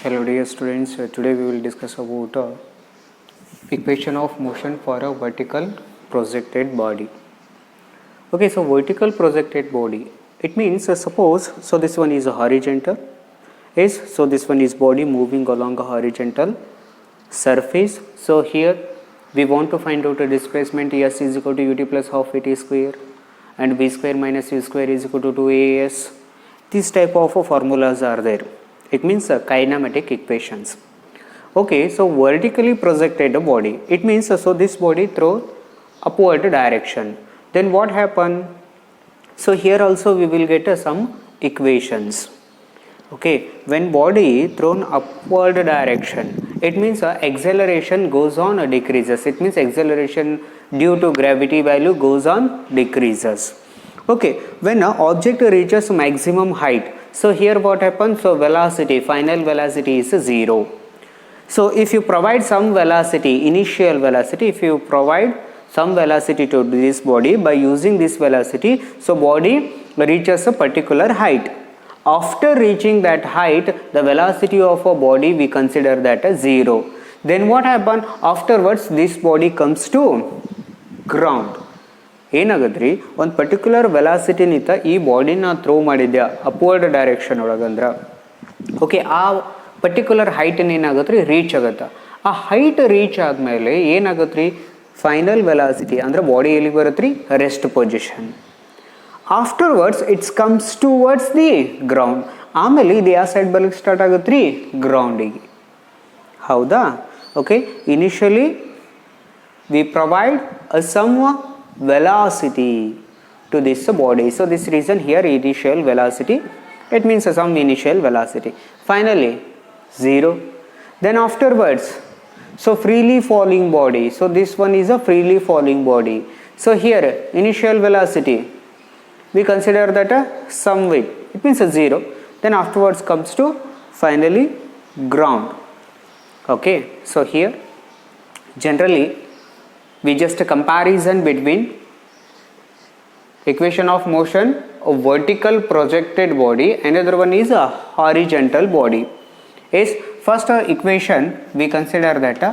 Hello dear students, today we will discuss about equation of motion for a vertical projected body. Okay, so vertical projected body, it means suppose, so this one is a horizontal, so this one is body moving along a horizontal surface. So here we want to find out a displacement S is equal to ut plus half at square and v square minus u square is equal to 2as. These type of formulas are there. It means kinematic equations. Okay, so vertically projected body, it means so this body through upward direction. Then what happen? So here also we will get some equations. Okay, when body thrown upward direction, it means acceleration goes on or decreases. It means acceleration due to gravity value goes on decreases. Okay, when an object reaches maximum height, so here what happens? So velocity, final velocity is 0. So if you provide some velocity, initial velocity, if you provide some velocity to this body, by using this velocity, so body reaches a particular height. After reaching that height, the velocity of a body we consider that as 0. Then what happens? Afterwards this body comes to ground. ಏನಾಗದ್ರಿ ಒಂದು particular velocity ನಿಂತ ಈ ಬಾಡಿನ throw ಮಾಡಿದ್ಯಾ upward direction ಒಳಗಂದ್ರ okay ಆ particular ಹೈಟನ್ನು ಏನಾಗತ್ರಿ reach ಆಗತ್ತೆ. ಆ height reach ಆದಮೇಲೆ ಏನಾಗತ್ರಿ final velocity ಅಂದರೆ ಬಾಡಿ ಎಲ್ಲಿ ಬರುತ್ತೆ rest position. Afterwards it's comes towards the ground. ಆಮೇಲೆ ಇದು ಯಾವ ಸೈಡ್ ಬರ್ಲಿಕ್ಕೆ ಸ್ಟಾರ್ಟ್ ಆಗುತ್ತೆ ರೀ ಗ್ರೌಂಡಿಗೆ. ಹೌದಾ? Okay, initially we provide some velocity to this body. So this reason here initial velocity, it means some initial velocity. Finally 0. Then afterwards, so freely falling body. So this one is a freely falling body. So here initial velocity we consider that some weight. It means a 0. Then afterwards comes to finally ground. Okay, so here generally we just a comparison between equation of motion of vertical projected body, another one is a horizontal body. Is first equation we consider that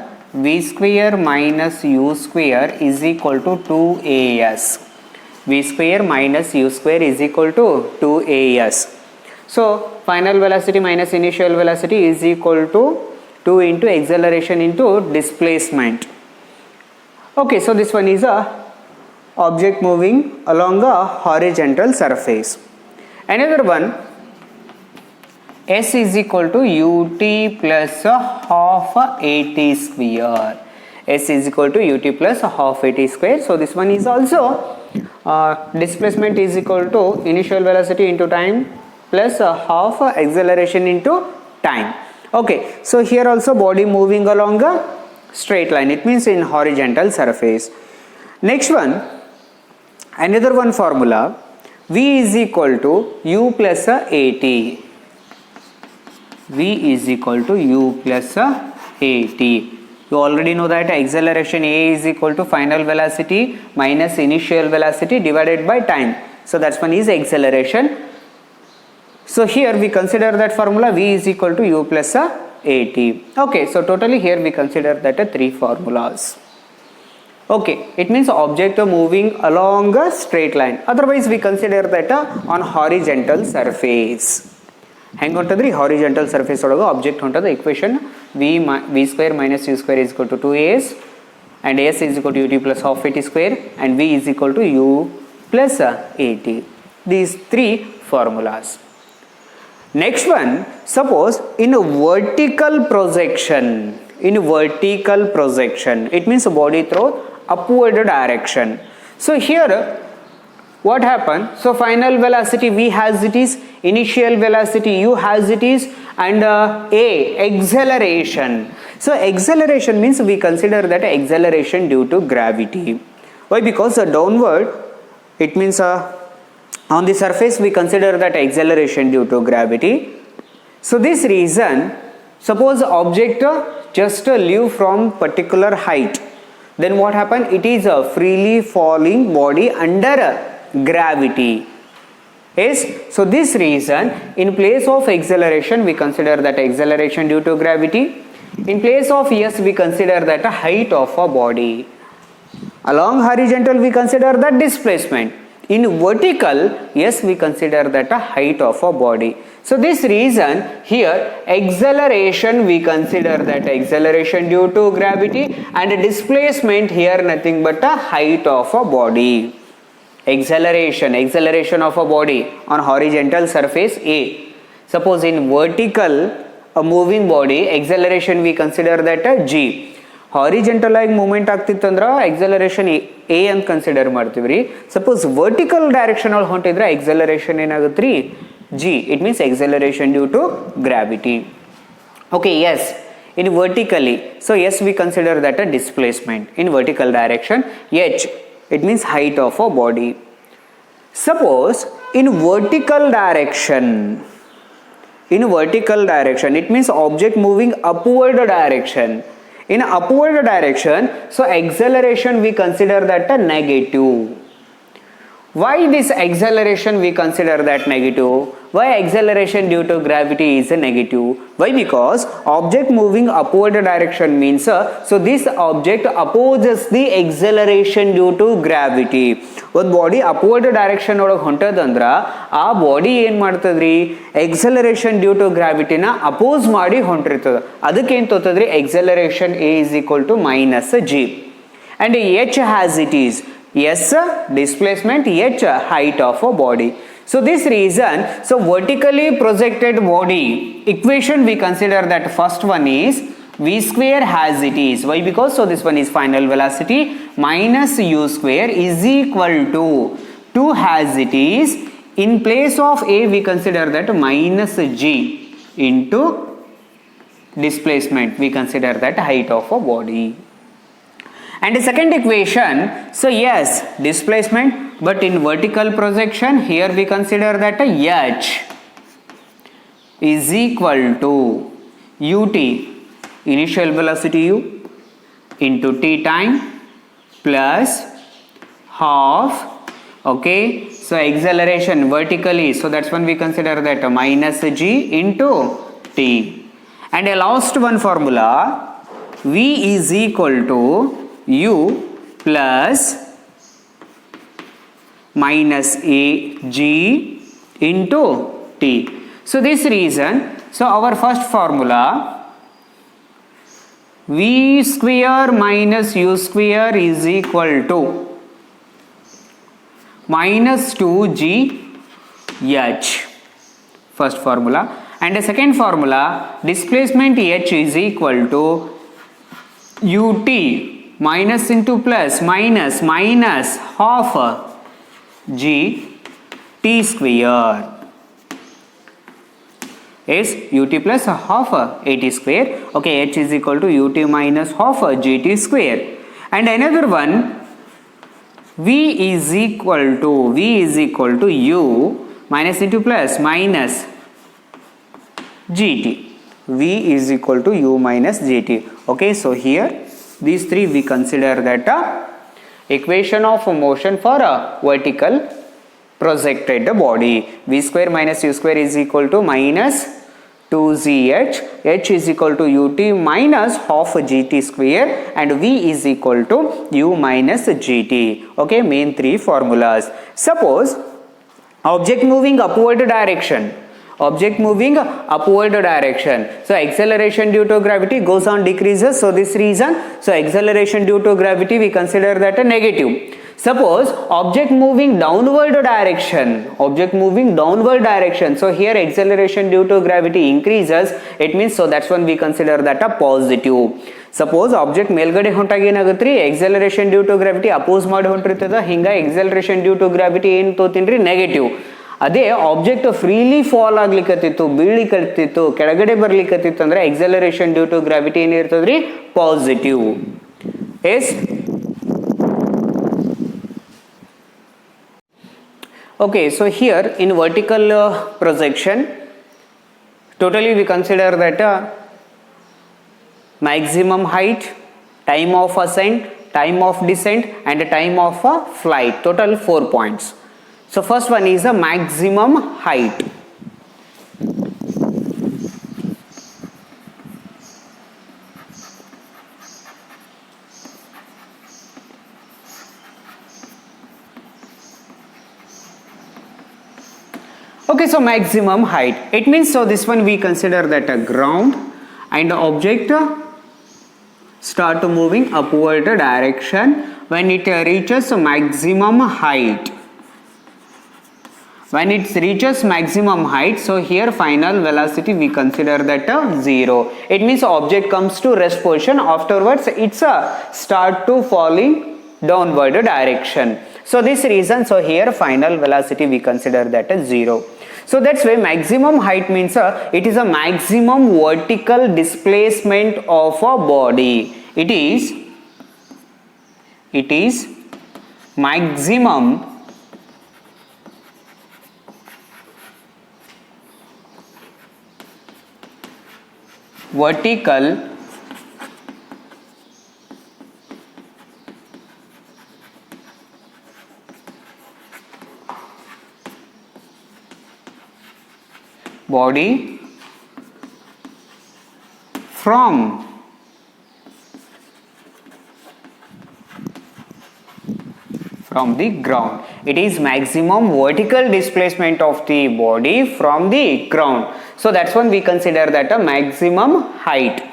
v square minus u square is equal to 2as. v square minus u square is equal to 2as. So final velocity minus initial velocity is equal to 2 into acceleration into displacement. Okay, so this one is a object moving along a horizontal surface. Another one, s is equal to ut plus half at square. S is equal to ut plus half at square. So this one is also displacement is equal to initial velocity into time plus half acceleration into time. Okay, so here also body moving along a straight line, it means in horizontal surface. Next one, another one formula, v is equal to u plus at. v is equal to u plus at. You already know that acceleration a is equal to final velocity minus initial velocity divided by time. So that's one is acceleration. So here we consider that formula, v is equal to u plus at. Okay, so totally here we consider that 3 formulas. Okay, it means object moving along a straight line. Otherwise we consider that on horizontal surface. Hang on to the horizontal surface object on the equation v square minus u square is equal to 2as and s is equal to ut plus half at square and v is equal to u plus at. These 3 formulas. Next one, suppose in a vertical projection, it means a body through upward direction. So here what happened? So final velocity v has it is, initial velocity u has it is, and a acceleration. So acceleration means we consider that acceleration due to gravity. Why? Because downward, it means on the surface we consider that acceleration due to gravity. So this reason, suppose object just leave from particular height, then what happen? It is a freely falling body under gravity. Yes, so this reason in place of acceleration we consider that acceleration due to gravity. In place of S we consider that a height of a body. Along horizontal we consider that displacement. In vertical, yes, we consider that a height of a body. So this reason here acceleration we consider that acceleration due to gravity, and displacement here nothing but a height of a body. Acceleration of a body on horizontal surface A. Suppose in vertical a moving body, acceleration we consider that a g. Horizontal ಆಗಿ movement ಆಗ್ತಿತ್ತಂದ್ರೆ acceleration A ಅಂತ consider ಮಾಡ್ತೀವಿ ರೀ. Suppose vertical direction ಒಳಗೆ ಹೊಂಟಿದ್ರೆ acceleration ಏನಾಗುತ್ತೆ ರೀ g. It means acceleration due to gravity. Okay, yes in vertically, so yes we consider that a displacement in vertical direction. H, it means height of a body. Suppose in vertical direction, it means object moving upward direction. In upward direction, so acceleration we consider that a negative. Why this acceleration we consider that negative? Why acceleration due to gravity is a negative? Why? Because object moving upward direction means so this object opposes the acceleration due to gravity. ಒಂದು body upward direction ಒಳಗೆ ಹೊಂಟದಂದ್ರೆ ಆ body ಏನು ಮಾಡ್ತದ್ರಿ, acceleration due to ಗ್ರಾವಿಟಿನ oppose ಮಾಡಿ ಹೊಂಟಿರ್ತದೆ. ಅದಕ್ಕೆ ಏನು ತೋತದ್ರಿ, acceleration a is equal to minus g. And h has it is s displacement, h height of a body. So this reason, so vertically projected body equation we consider that first one is v square as it is. Why? Because so this one is final velocity minus u square is equal to 2 as it is. In place of a we consider that minus g into displacement, we consider that height of a body. And the second equation, so yes, displacement, but in vertical projection here we consider that h is equal to ut, initial velocity u, into t time plus half. Okay, so acceleration vertically, so that's when we consider that minus g into t. And a last one formula, v is equal to u plus minus a g into t. So this reason, so our first formula v square minus u square is equal to minus 2g h, first formula. And the second formula, displacement h is equal to ut minus into plus minus half g t square is ut plus half at square. Okay, h is equal to ut minus half gt square. And another one, v is equal to u minus into plus minus gt. V is equal to u minus gt. Okay, so here these three we consider that equation of motion for a vertical projected body. V square minus u square is equal to minus 2gh, h is equal to ut minus half gt square, and v is equal to u minus gt. Okay, main three formulas. Suppose object moving upward direction, so acceleration due to gravity goes on decreases, so this reason, so acceleration due to gravity we consider that a negative. Suppose object moving downward direction, so here acceleration due to gravity increases, it means so that's when we consider that a positive. Suppose object ಮೇಲ್ಗಡೆ ಹೊಂಟಾಗ ಏನಾಗುತ್ತೆ ರೀ, acceleration due to gravity oppose ಮಾಡಿ ಹೊಂಟಿರ್ತದ, ಹಿಂಗ acceleration due to gravity ಏನು ತೋತಿನ್ರಿ, negative. ಅದೇ object freely fall ಆಗ್ಲಿಕ್ಕತ್ತಿತ್ತು, ಬೀಳಿಕತ್ತಿತ್ತು, ಕೆಳಗಡೆ ಬರ್ಲಿಕ್ಕತ್ತಿತ್ತು ಅಂದ್ರೆ ಎಕ್ಸಲರೇಷನ್ ಡ್ಯೂ ಟು ಗ್ರಾವಿಟಿ ಏನಿರ್ತದ್ರಿ, positive. Yes, okay, so here in vertical projection totally we consider that maximum height, time of ascent, time of descent and time of flight, total 4 points. So first one is the maximum height. Okay, so maximum height, it means, so this one we consider that a ground and the object start moving upward direction when it reaches maximum height. When it reaches maximum height, so here final velocity we consider that 0. It means object comes to rest position, afterwards it's start to falling downward direction. So this reason, so here final velocity we consider that 0. So that's why maximum height means it is a maximum vertical displacement of a body. It is maximum vertical body from the ground. It is maximum vertical displacement of the body from the ground. So that's when we consider that a maximum height.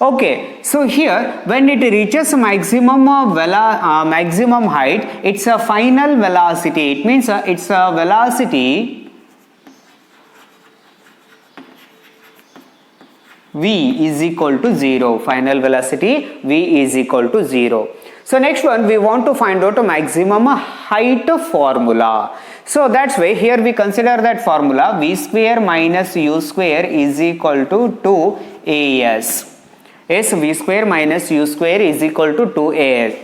Okay, so here when it reaches maximum maximum height, it's a final velocity. It means it's a velocity v is equal to 0. Final velocity v is equal to 0. So next one we want to find out a maximum height formula. So that's why here we consider that formula v square minus u square is equal to 2as. Yes, v square minus u square is equal to 2as.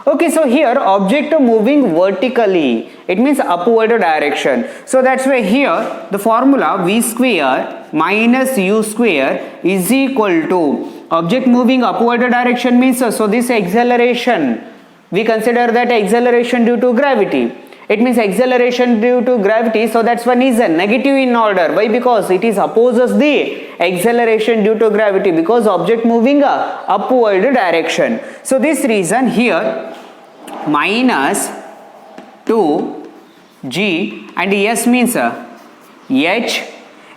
Okay, so here object moving vertically, it means upward direction. So that's why here the formula v square minus u square is equal to object moving upward direction means, so this acceleration we consider that acceleration due to gravity. It means acceleration due to gravity, so that's one is a negative in order. Why? Because it is opposes the acceleration due to gravity, because object moving upward direction. So this reason here minus 2g and s means h.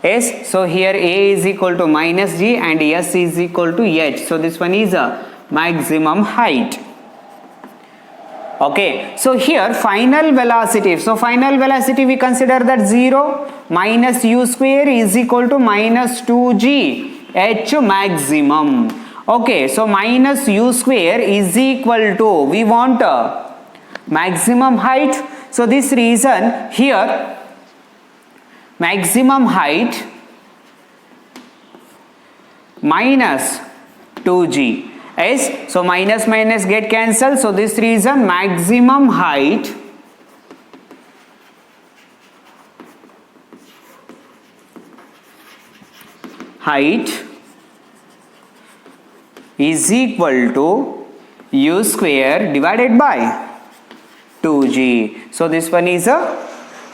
S, so here a is equal to minus g and s is equal to h. So this one is a maximum height. Okay, so here final velocity. So final velocity we consider that 0 minus u square is equal to minus 2g h maximum. Okay, so minus u square is equal to, we want maximum height. So this reason here maximum height minus 2g. Yes, so minus minus get cancelled, so this reason maximum height is equal to u square divided by 2g. So this one is a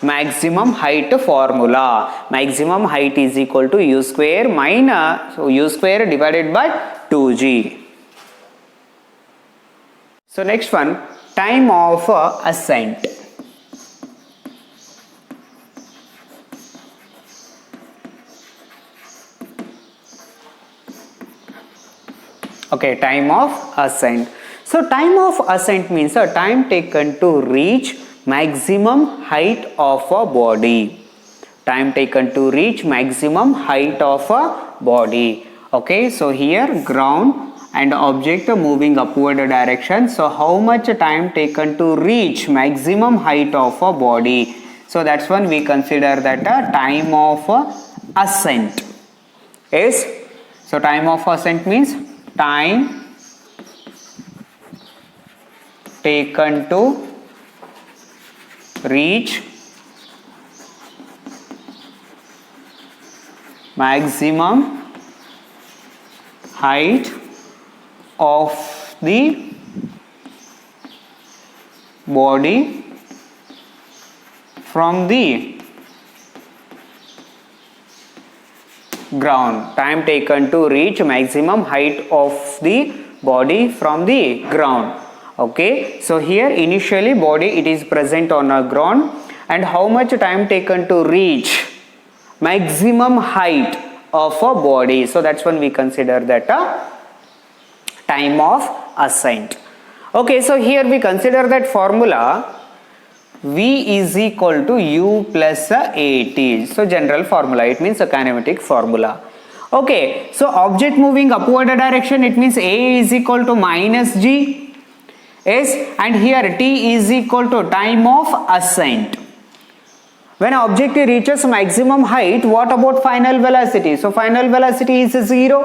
maximum height formula. Maximum height is equal to u square minus, so u square divided by 2g. So next one, time of ascent. Okay, time of ascent. So time of ascent means a time taken to reach maximum height of a body. Time taken to reach maximum height of a body. Okay, so here ground and object moving upward direction. So how much time taken to reach maximum height of a body? So that's when we consider that a time of ascent. Yes, so time of ascent means time taken to reach maximum height of the body from the ground. Time taken to reach maximum height of the body from the ground. Okay, so here initially body it is present on a ground, and how much time taken to reach maximum height of a body. So that's when we consider that a time of ascent. Okay, so here we consider that formula V is equal to U plus AT. So general formula, it means a kinematic formula. Okay, so object moving upward direction, it means A is equal to minus G. Yes, and here T is equal to time of ascent. When object reaches maximum height, what about final velocity? So final velocity is 0.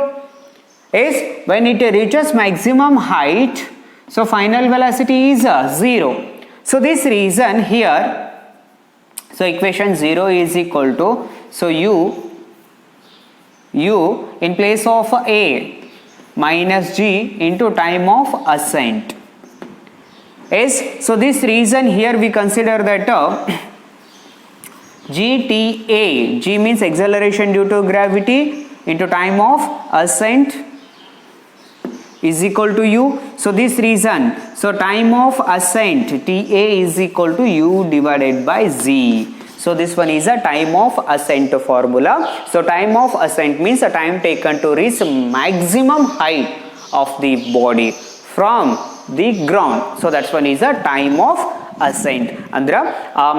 Yes, when it reaches maximum height, so final velocity is 0. So this reason here, so equation 0 is equal to, so U in place of A minus G into time of ascent. Yes, so this reason here we consider that GTA, G means acceleration due to gravity into time of ascent is equal to U. So this reason, so time of ascent TA is equal to U divided by Z. So this one is a time of ascent formula. So time of ascent means a time taken to reach maximum height of the body from the ground. So that's one is a time of ascent. Andra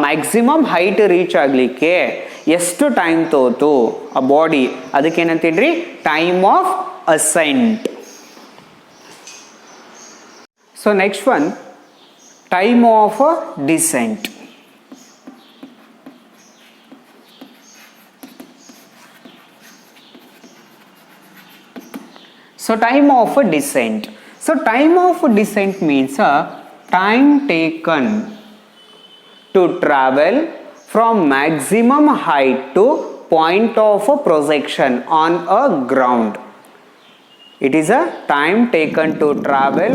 maximum height reach agಲಿಕ್ಕೆ ಎಷ್ಟು time ತೋತು ಆ body, ಅದಕ್ಕೆ ಏನಂತೀನ್ರಿ time of ascent. So next one, time of descent. So time of descent. So time of descent means time taken to travel from maximum height to point of projection on a ground. It is a time taken to travel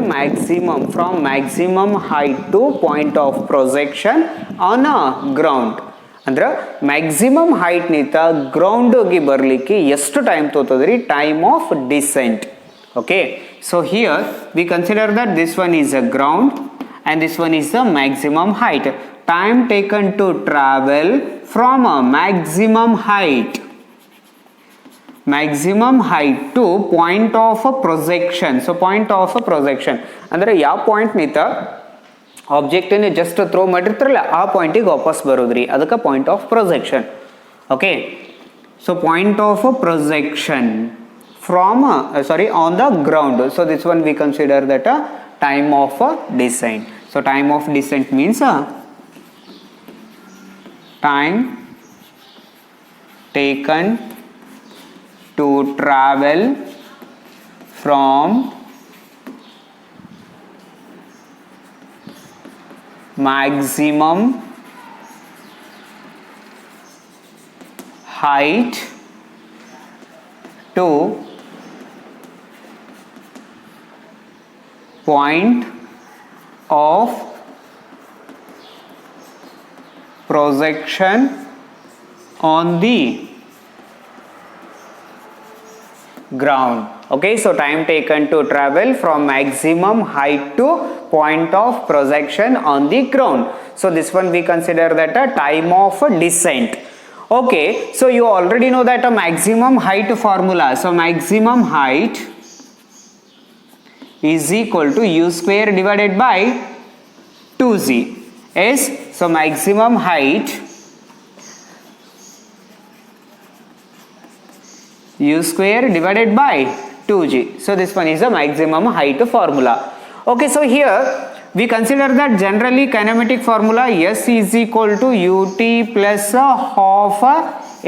from maximum height to point of projection on a ground. ಅಂದ್ರೆ maximum height ನಿಂತ ಗ್ರೌಂಡ್ಗೆ ಬರಲಿಕ್ಕೆ ಎಷ್ಟು time ತೋತದ್ರಿ? Time of descent. Okay, so here we consider that this one is a ground and this one is the maximum height. Time taken to travel from a maximum height to point of projection. So point of projection ಅಂದ್ರೆ ಯಾವ point ನಿಂತ object ಅನ್ನು just throw ಮಾಡಿರ್ತಾರಲ್ಲ ಆ ಪಾಯಿಂಟಿಗೆ ವಾಪಸ್ ಬರೋದ್ರಿ, ಅದಕ್ಕೆ point of projection. Okay, so point of projection from on the ground. So this one V consider that time of descent. So time of descent means time taken to travel from maximum height to point of projection on the ground. Okay, so time taken to travel from maximum height to point of projection on the ground. So this one we consider that a time of descent. Okay, so you already know that a maximum height formula. So maximum height is equal to U square divided by 2Z. Yes, so maximum height U square divided by 2G. So this one is the maximum height formula. Okay, so here we consider that generally kinematic formula S is equal to UT plus half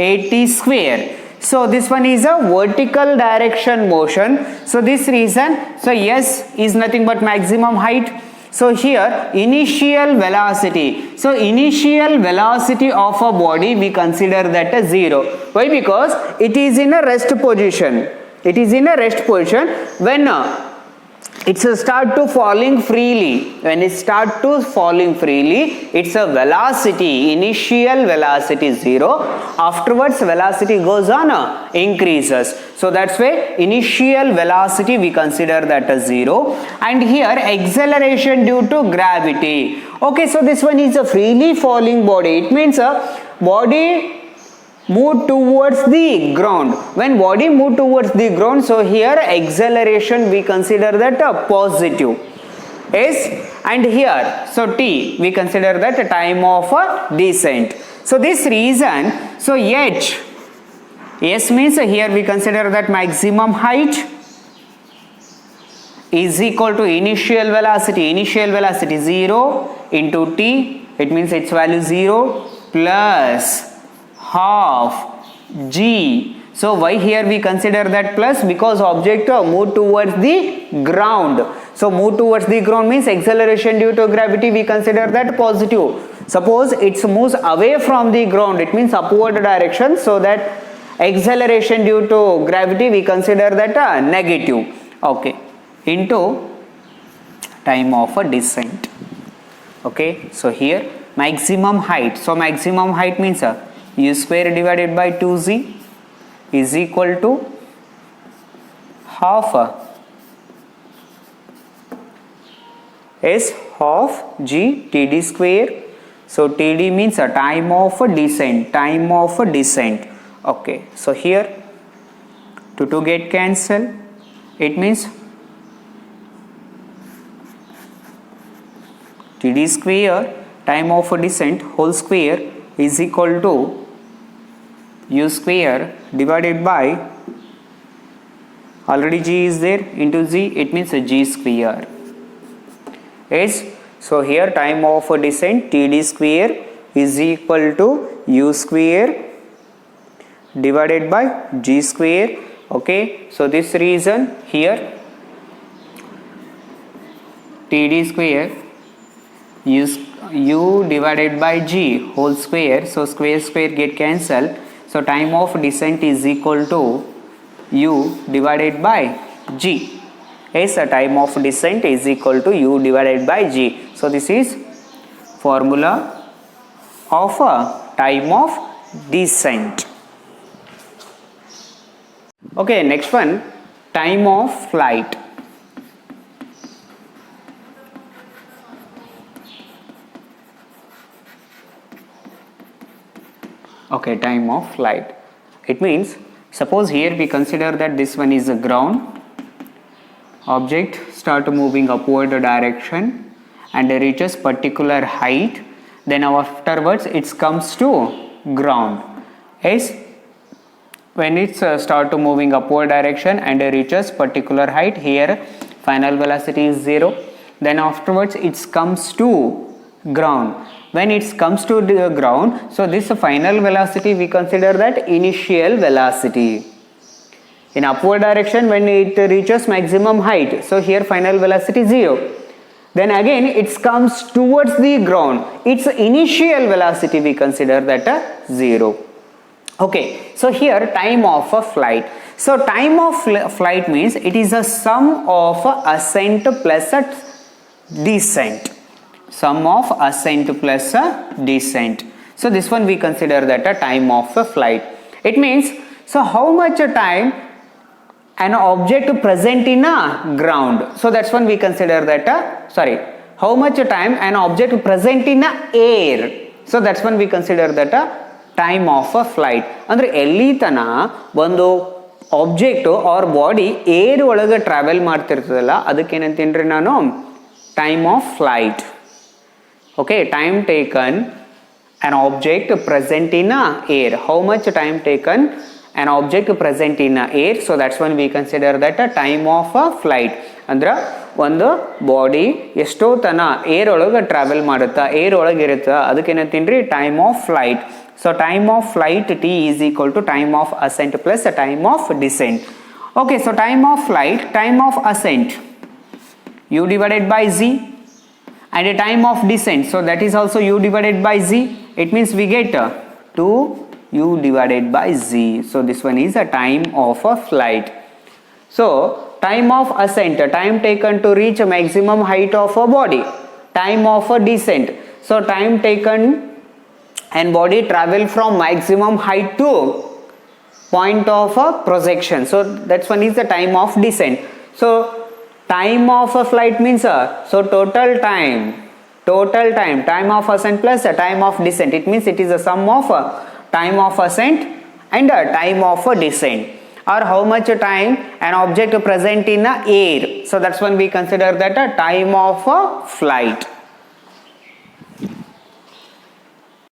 AT square. So this one is a vertical direction motion. So this reason, so S is nothing but maximum height. So here initial velocity. So initial velocity of a body we consider that as 0. Why? Because it is in a rest position. It is in a rest position when it's a start to falling freely. When it start to falling freely, it's a velocity, initial velocity 0. Afterwards, velocity goes on increases. So that's why initial velocity we consider that as 0. And here acceleration due to gravity. Okay, so this one is a freely falling body. It means a body move towards the ground. When body move towards the ground, so here acceleration we consider that a positive. Yes, and here so t we consider that a time of a descent. So this reason, so h, s means here we consider that maximum height is equal to initial velocity 0 into t, it means its value 0 plus half g. So why here we consider that plus? Because object move towards the ground. So move towards the ground means acceleration due to gravity we consider that positive. Suppose it moves away from the ground, it means upward direction, so that acceleration due to gravity we consider that negative. Okay, into time of a descent. Okay, so here maximum height, so maximum height means u square divided by 2z is equal to half is half g td square. So td means a time of a descent, Okay, so here 2 get cancelled, it means td square time of a descent whole square is equal to u square divided by, already g is there, into z, it means a g square. Yes, so here time of a descent td square is equal to u square divided by g square. Okay, so this reason here td square u divided by g whole square, so square get cancelled. So time of descent is equal to u divided by g. Yes, the time of descent is equal to u divided by g. So this is formula of a time of descent. Okay, next one, time of flight. Okay, time of flight. It means, suppose here we consider that this one is a ground. Object start moving upward direction and reaches particular height. Then afterwards it comes to ground. Yes, when it start moving upward direction and reaches particular height, here final velocity is 0. Then afterwards it comes to ground. When it comes to the ground, so this final velocity we consider that initial velocity. In upward direction, when it reaches maximum height, so here final velocity 0. Then again it comes towards the ground, its initial velocity we consider that 0. Okay, so here time of a flight. So time of flight means it is a sum of ascent plus a descent. Sum of ascent plus a descent. So this one we consider that a time of a flight. It means, so how much a time an object present in a ground. So that's one we consider that how much a time an object present in a air. So that's one we consider that a time of a flight. Andre elli tana ಒಂದು object or body air ಒಳಗೆ travel ಮಾಡ್ತಿರ್ತದಲ್ಲ ಅದಕ್ಕೆ ಏನಂತೀನ್ರಿ ನಾನು time of flight. Okay, time taken an object present in a air. How much time taken an object present in a air? So that's when we consider that a time of a flight. Andra ಒಂದು body ಎಷ್ಟೋ ತನ air ಒಳಗೆ travel ಮಾಡುತ್ತಾ, air ಒಳಗೆ ಇರುತ್ತಾ, ಅದಕ್ಕೆ ಏನಂತೀನ್ರಿ time of flight. So time of flight t is equal to time of ascent plus time of descent. Okay, so time of flight, time of ascent u divided by z, and a time of descent, so that is also u divided by z. It means we get 2u divided by z. So this one is a time of a flight. So time of ascent, time taken to reach a maximum height of a body, time of a descent. So time taken and body travel from maximum height to point of a projection. So that's one is the time of descent. So time of a flight means so total time of ascent plus the time of descent. It means it is a sum of time of ascent and time of descent, or how much time an object present in air. So that's when we consider that a time of flight.